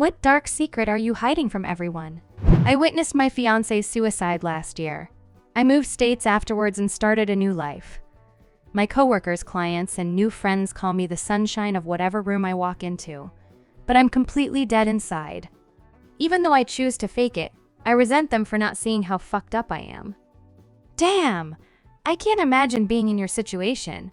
What dark secret are you hiding from everyone? I witnessed my fiance's suicide last year. I moved states afterwards and started a new life. My coworkers, clients, and new friends call me the sunshine of whatever room I walk into. But I'm completely dead inside. Even though I choose to fake it, I resent them for not seeing how fucked up I am. Damn! I can't imagine being in your situation.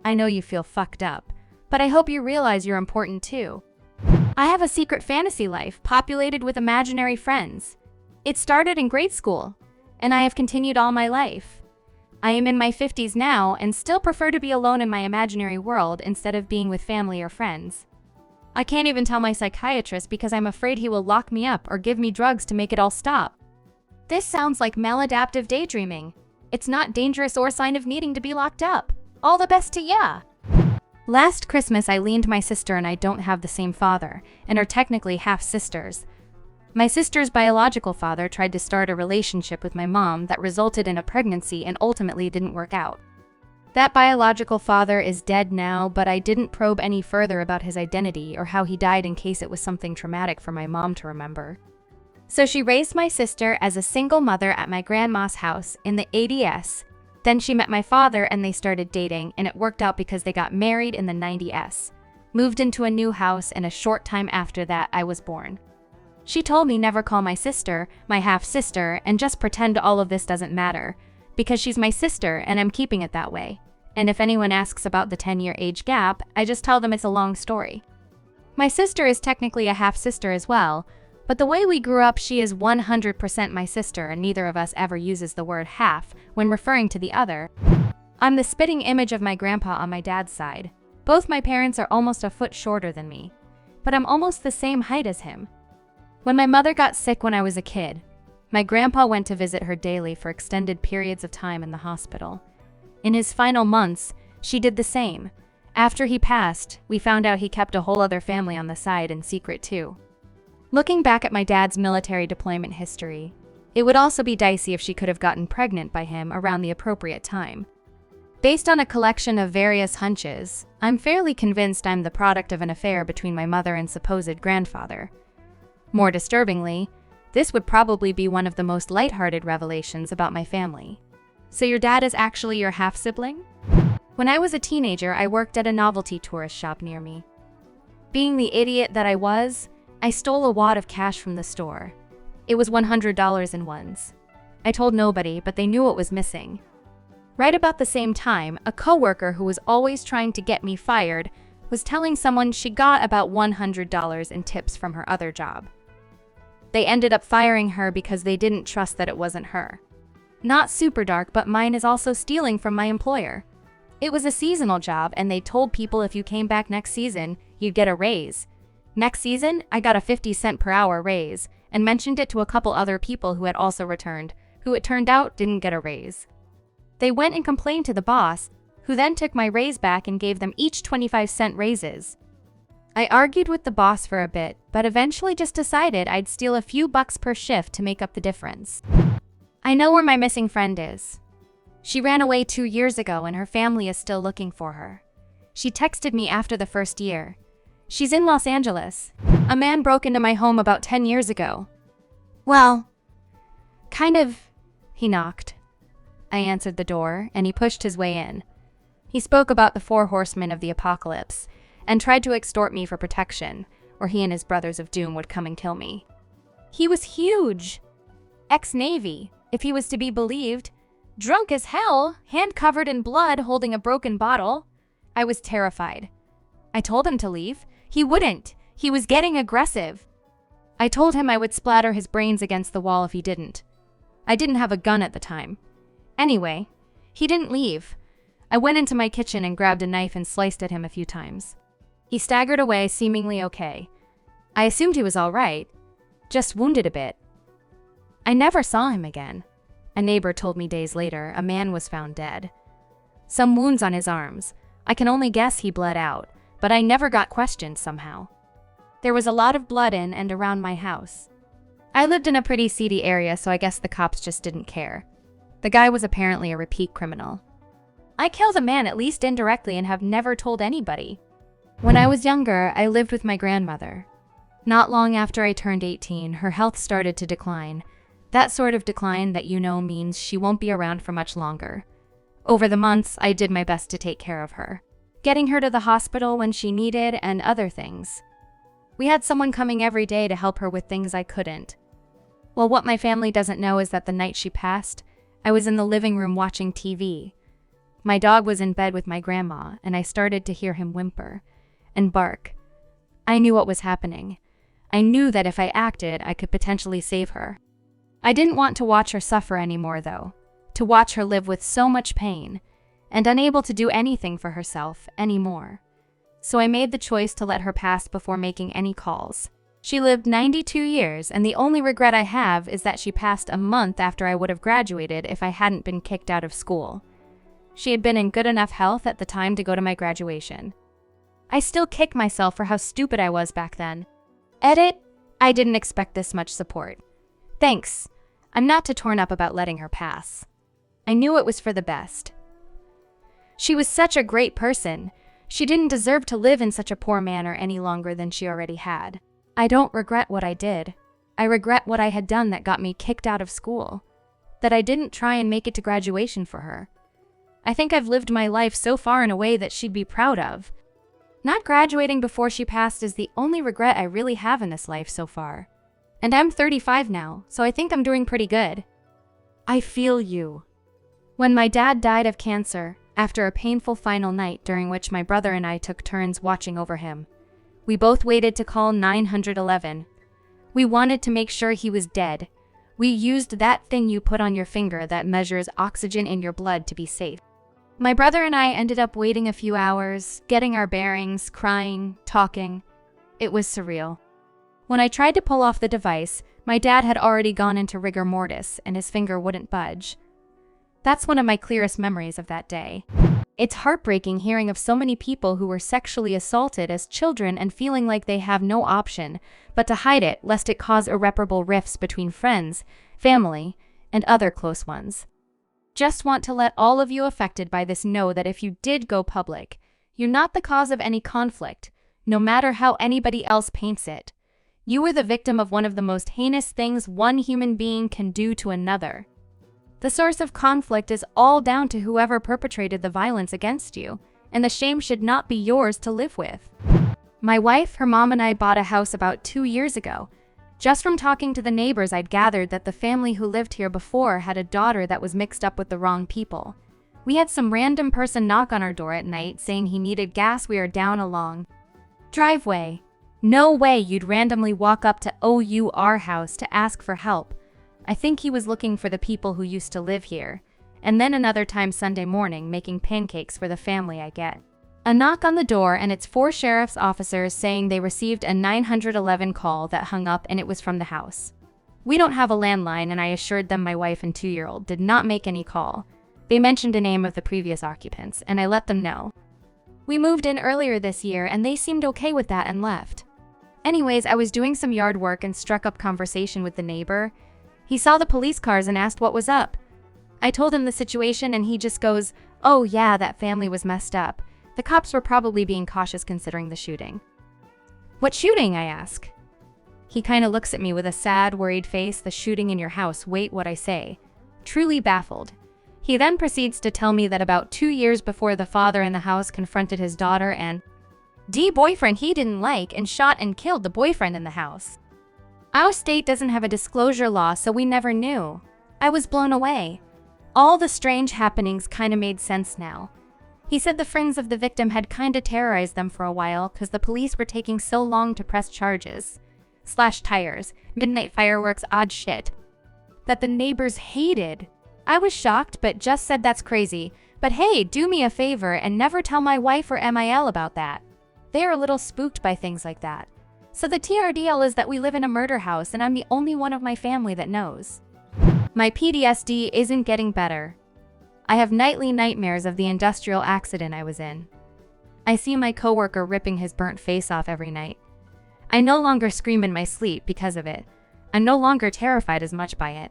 I know you feel fucked up, but I hope you realize you're important too. I have a secret fantasy life populated with imaginary friends. It started in grade school, and I have continued all my life. I am in my 50s now and still prefer to be alone in my imaginary world instead of being with family or friends. I can't even tell my psychiatrist because I'm afraid he will lock me up or give me drugs to make it all stop. This sounds like maladaptive daydreaming. It's not dangerous or a sign of needing to be locked up. All the best to ya! Last Christmas, Eileen, my sister, and I don't have the same father, and are technically half-sisters. My sister's biological father tried to start a relationship with my mom that resulted in a pregnancy and ultimately didn't work out. That biological father is dead now, but I didn't probe any further about his identity or how he died in case it was something traumatic for my mom to remember. So she raised my sister as a single mother at my grandma's house in the 80s. Then she met my father and they started dating, and it worked out because they got married in the 90s. Moved into a new house, and a short time after that, I was born. She told me never call my sister my half-sister and just pretend all of this doesn't matter, because she's my sister and I'm keeping it that way. And if anyone asks about the 10-year age gap, I just tell them it's a long story. My sister is technically a half-sister as well, but the way we grew up, she is 100% my sister, and neither of us ever uses the word half when referring to the other. I'm the spitting image of my grandpa on my dad's side. Both my parents are almost a foot shorter than me, but I'm almost the same height as him. When my mother got sick when I was a kid, my grandpa went to visit her daily for extended periods of time in the hospital. In his final months, she did the same. After he passed, we found out he kept a whole other family on the side in secret too. Looking back at my dad's military deployment history, it would also be dicey if she could have gotten pregnant by him around the appropriate time. Based on a collection of various hunches, I'm fairly convinced I'm the product of an affair between my mother and supposed grandfather. More disturbingly, this would probably be one of the most lighthearted revelations about my family. So your dad is actually your half-sibling? When I was a teenager, I worked at a novelty tourist shop near me. Being the idiot that I was, I stole a wad of cash from the store. It was $100 in ones. I told nobody, but they knew it was missing. Right about the same time, a coworker who was always trying to get me fired was telling someone she got about $100 in tips from her other job. They ended up firing her because they didn't trust that it wasn't her. Not super dark, but mine is also stealing from my employer. It was a seasonal job, and they told people if you came back next season, you'd get a raise. Next season, I got a 50-cent per hour raise, and mentioned it to a couple other people who had also returned, who it turned out didn't get a raise. They went and complained to the boss, who then took my raise back and gave them each 25-cent raises. I argued with the boss for a bit, but eventually just decided I'd steal a few bucks per shift to make up the difference. I know where my missing friend is. She ran away 2 years ago and her family is still looking for her. She texted me after the first year. She's in Los Angeles. A man broke into my home about 10 years ago. Well, kind of. He knocked. I answered the door, and he pushed his way in. He spoke about the 4 horsemen of the apocalypse, and tried to extort me for protection, or he and his brothers of doom would come and kill me. He was huge. Ex-Navy, if he was to be believed. Drunk as hell, hand covered in blood, holding a broken bottle. I was terrified. I told him to leave. He wouldn't. He was getting aggressive. I told him I would splatter his brains against the wall if he didn't. I didn't have a gun at the time. Anyway, he didn't leave. I went into my kitchen and grabbed a knife and sliced at him a few times. He staggered away, seemingly okay. I assumed he was all right, just wounded a bit. I never saw him again. A neighbor told me days later a man was found dead. Some wounds on his arms. I can only guess he bled out, but I never got questioned somehow. There was a lot of blood in and around my house. I lived in a pretty seedy area, so I guess the cops just didn't care. The guy was apparently a repeat criminal. I killed a man, at least indirectly, and have never told anybody. When I was younger, I lived with my grandmother. Not long after I turned 18, her health started to decline. That sort of decline that means she won't be around for much longer. Over the months, I did my best to take care of her, getting her to the hospital when she needed and other things. We had someone coming every day to help her with things I couldn't. Well, what my family doesn't know is that the night she passed, I was in the living room watching TV. My dog was in bed with my grandma, and I started to hear him whimper and bark. I knew what was happening. I knew that if I acted, I could potentially save her. I didn't want to watch her suffer anymore, though, to watch her live with so much pain and unable to do anything for herself anymore. So I made the choice to let her pass before making any calls. She lived 92 years, and the only regret I have is that she passed a month after I would have graduated if I hadn't been kicked out of school. She had been in good enough health at the time to go to my graduation. I still kick myself for how stupid I was back then. Edit, I didn't expect this much support. Thanks. I'm not too torn up about letting her pass. I knew it was for the best. She was such a great person. She didn't deserve to live in such a poor manner any longer than she already had. I don't regret what I did. I regret what I had done that got me kicked out of school. That I didn't try and make it to graduation for her. I think I've lived my life so far in a way that she'd be proud of. Not graduating before she passed is the only regret I really have in this life so far. And I'm 35 now, so I think I'm doing pretty good. I feel you. When my dad died of cancer, after a painful final night during which my brother and I took turns watching over him, we both waited to call 911. We wanted to make sure he was dead. We used that thing you put on your finger that measures oxygen in your blood to be safe. My brother and I ended up waiting a few hours, getting our bearings, crying, talking. It was surreal. When I tried to pull off the device, my dad had already gone into rigor mortis and his finger wouldn't budge. That's one of my clearest memories of that day. It's heartbreaking hearing of so many people who were sexually assaulted as children and feeling like they have no option but to hide it lest it cause irreparable rifts between friends, family, and other close ones. Just want to let all of you affected by this know that if you did go public, you're not the cause of any conflict, no matter how anybody else paints it. You were the victim of one of the most heinous things one human being can do to another. The source of conflict is all down to whoever perpetrated the violence against you, and the shame should not be yours to live with. My wife, her mom, and I bought a house about 2 years ago. Just from talking to the neighbors, I'd gathered that the family who lived here before had a daughter that was mixed up with the wrong people. We had some random person knock on our door at night saying he needed gas. We are down a long driveway. No way you'd randomly walk up to our house to ask for help. I think he was looking for the people who used to live here. And then another time Sunday morning making pancakes for the family I get. A knock on the door and it's 4 sheriff's officers saying they received a 911 call that hung up and it was from the house. We don't have a landline and I assured them my wife and 2-year-old did not make any call. They mentioned a name of the previous occupants and I let them know. We moved in earlier this year and they seemed okay with that and left. Anyways, I was doing some yard work and struck up conversation with the neighbor. He saw the police cars and asked what was up. I told him the situation and he just goes, "Oh yeah, that family was messed up. The cops were probably being cautious considering the shooting." "What shooting?" I ask. He kinda looks at me with a sad, worried face. "The shooting in your house." Wait, what I say? Truly baffled. He then proceeds to tell me that about 2 years before the father in the house confronted his daughter and boyfriend he didn't like and shot and killed the boyfriend in the house. Our state doesn't have a disclosure law, so we never knew. I was blown away. All the strange happenings kinda made sense now. He said the friends of the victim had kinda terrorized them for a while because the police were taking so long to press charges. Slash tires, midnight fireworks, odd shit. That the neighbors hated. I was shocked but just said that's crazy. But hey, do me a favor and never tell my wife or MIL about that. They are a little spooked by things like that. So the TRDL is that we live in a murder house and I'm the only one of my family that knows. My PTSD isn't getting better. I have nightly nightmares of the industrial accident I was in. I see my coworker ripping his burnt face off every night. I no longer scream in my sleep because of it. I'm no longer terrified as much by it.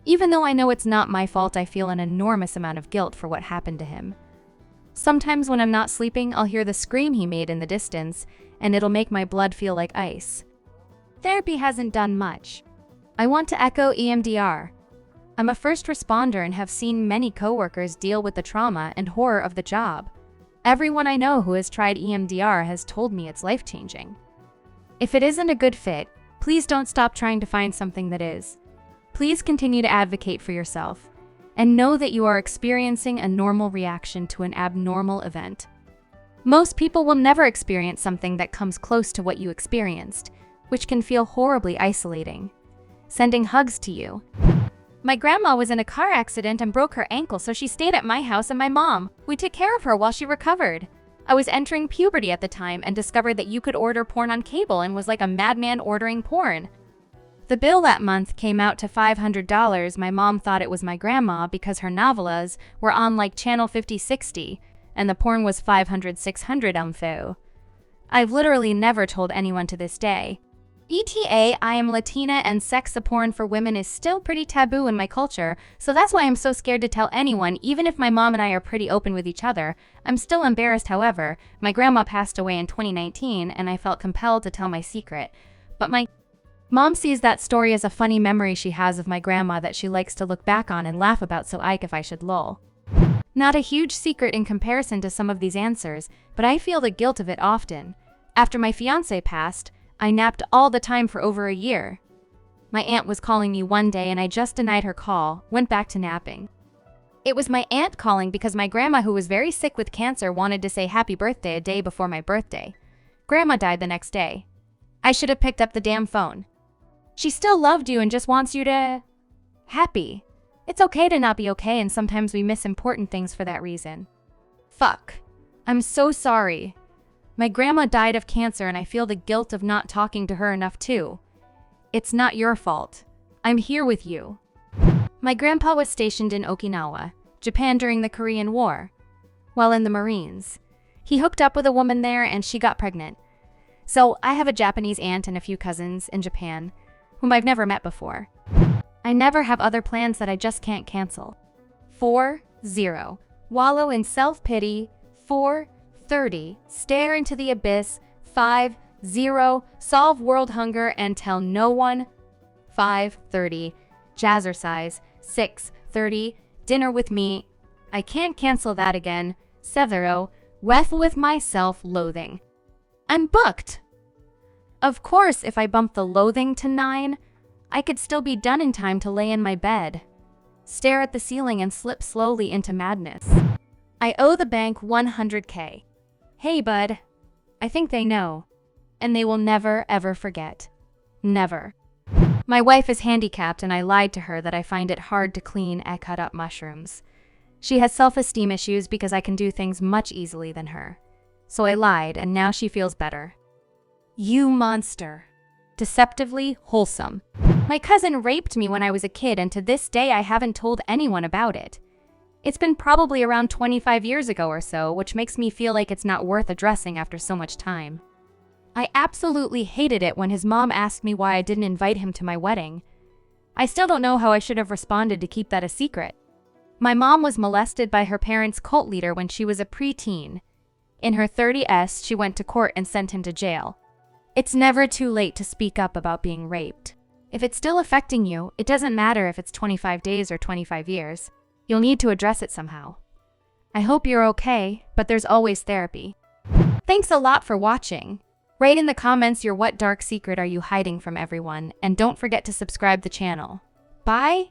Even though I know it's not my fault, I feel an enormous amount of guilt for what happened to him. Sometimes when I'm not sleeping, I'll hear the scream he made in the distance, and it'll make my blood feel like ice. Therapy hasn't done much. I want to echo EMDR. I'm a first responder and have seen many coworkers deal with the trauma and horror of the job. Everyone I know who has tried EMDR has told me it's life-changing. If it isn't a good fit, please don't stop trying to find something that is. Please continue to advocate for yourself and know that you are experiencing a normal reaction to an abnormal event. Most people will never experience something that comes close to what you experienced, which can feel horribly isolating. Sending hugs to you. My grandma was in a car accident and broke her ankle, so she stayed at my house and my mom. We took care of her while she recovered. I was entering puberty at the time and discovered that you could order porn on cable and was like a madman ordering porn. The bill that month came out to $500. My mom thought it was my grandma because her novellas were on like channel 50-60 and the porn was 500-600 I've literally never told anyone to this day. ETA, I am Latina and sex porn for women is still pretty taboo in my culture, so that's why I'm so scared to tell anyone. Even if my mom and I are pretty open with each other, I'm still embarrassed. However, my grandma passed away in 2019 and I felt compelled to tell my secret. But my mom sees that story as a funny memory she has of my grandma that she likes to look back on and laugh about, so if I should lol. Not a huge secret in comparison to some of these answers, but I feel the guilt of it often. After my fiance passed, I napped all the time for over a year. My aunt was calling me one day and I just denied her call, went back to napping. It was my aunt calling because my grandma, who was very sick with cancer, wanted to say happy birthday a day before my birthday. Grandma died the next day. I should have picked up the damn phone. She still loved you and just wants you to... happy. It's okay to not be okay, and sometimes we miss important things for that reason. Fuck. I'm so sorry. My grandma died of cancer and I feel the guilt of not talking to her enough too. It's not your fault. I'm here with you. My grandpa was stationed in Okinawa, Japan during the Korean War. While in the Marines, he hooked up with a woman there and she got pregnant. So I have a Japanese aunt and a few cousins in Japan, whom I've never met before. I never have other plans that I just can't cancel. 4-0. Wallow in self-pity. 4-30. Stare into the abyss. 5-0. Solve world hunger and tell no one. 5-30. Jazzercise. 6-30. Dinner with me. I can't cancel that again. 7-0. Weth with my self-loathing. I'm booked. Of course, if I bump the loathing to 9, I could still be done in time to lay in my bed, stare at the ceiling and slip slowly into madness. I owe the bank $100K. Hey bud, I think they know, and they will never ever forget. Never. My wife is handicapped and I lied to her that I find it hard to clean and cut up mushrooms. She has self-esteem issues because I can do things much easily than her. So I lied and now she feels better. You monster. Deceptively wholesome. My cousin raped me when I was a kid and to this day I haven't told anyone about it. It's been probably around 25 years ago or so, which makes me feel like it's not worth addressing after so much time. I absolutely hated it when his mom asked me why I didn't invite him to my wedding. I still don't know how I should have responded to keep that a secret. My mom was molested by her parents' cult leader when she was a preteen. In her 30s, she went to court and sent him to jail. It's never too late to speak up about being raped. If it's still affecting you, it doesn't matter if it's 25 days or 25 years. You'll need to address it somehow. I hope you're okay, but there's always therapy. Thanks a lot for watching. Write in the comments what dark secret are you hiding from everyone, and don't forget to subscribe the channel. Bye!